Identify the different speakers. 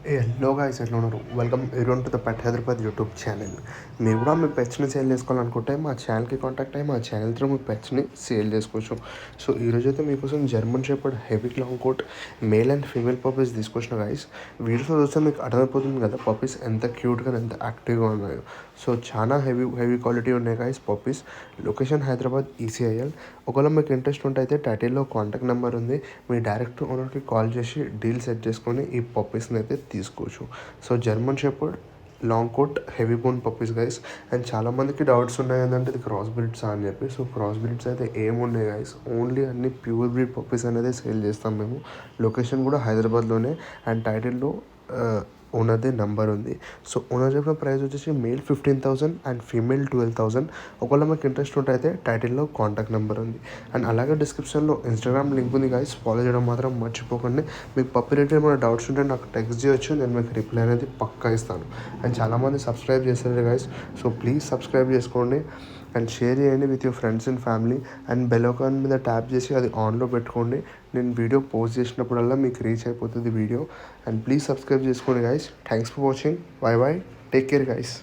Speaker 1: Hello guys, ఎట్లా ఉన్నారు? Welcome everyone to the pet Hyderabad YouTube channel. మీరు కూడా మీ పెట్స్ని సేల్ చేసుకోవాలనుకుంటే మా ఛానల్కి కాంటాక్ట్ అయ్యి మా ఛానల్ త్రూ మీ పెట్స్ని సేల్ చేసుకోవచ్చు. సో ఈరోజు అయితే మీకోసం German shepherd heavy long coat male and female puppies తీసుకొచ్చిన గైస్. వీడియోలో చూస్తే మీకు అర్థమైపోతుంది కదా పప్పీస్ ఎంత క్యూట్గా ఎంత యాక్టివ్గా ఉన్నాయో. సో చాలా హెవీ క్వాలిటీ ఉన్నాయి guys puppies. Location Hyderabad ECIL. ఒకవేళ మీకు ఇంట్రెస్ట్ ఉంటే అయితే టైటిల్లో కాంటాక్ట్ నెంబర్ ఉంది, మీ డైరెక్ట్ ఓనర్కి కాల్ చేసి డీల్ సెట్ చేసుకొని ఈ పప్పీస్ని అయితే తీసుకోవచ్చు. So German shepherd long coat heavy bone puppies guys. And చాలామందికి డౌట్స్ ఉన్నాయి ఏంటంటే ఇది క్రాస్ బ్రీడ్సా అని చెప్పి. సో క్రాస్ బ్రీడ్స్ అయితే ఏమున్నాయి గైస్, ఓన్లీ అన్ని ప్యూర్ బ్రీడ్ పప్పీస్ అనేది సేల్ చేస్తాం మేము. లొకేషన్ కూడా హైదరాబాద్లోనే అండ్ టైటిల్లో ఓనర్దే నెంబర్ ఉంది. సో ఓనర్ చెప్పిన ప్రైస్ వచ్చేసి మేల్ 15,000 అండ్ ఫీమేల్ 12,000. ఒకవేళ మీకు ఇంట్రెస్ట్ ఉంటే అయితే టైటిల్లో కాంటాక్ట్ నెంబర్ ఉంది అండ్ అలాగే డిస్క్రిప్షన్లో ఇన్స్టాగ్రామ్ లింక్ ఉంది గైస్, ఫాలో చేయడం మాత్రం మర్చిపోకండి. మీకు పప్పి రిలేటెడ్ ఏమైనా డౌట్స్ ఉంటే నాకు టెక్స్ట్ చేయొచ్చు, నేను మీకు రిప్లై అనేది పక్కా ఇస్తాను. అండ్ చాలామంది సబ్స్క్రైబ్ చేస్తారు గైస్, సో ప్లీజ్ సబ్స్క్రైబ్ చేసుకోండి అండ్ షేర్ చేయండి with your friends and family. And bell icon మీద ట్యాప్ చేసి అది ఆన్లో పెట్టుకోండి. నేను వీడియో పోస్ట్ చేసినప్పుడల్లా మీకు రీచ్ అయిపోతుంది వీడియో. అండ్ ప్లీజ్ సబ్స్క్రైబ్ చేసుకోండి guys. Thanks for watching. By by. Take care guys.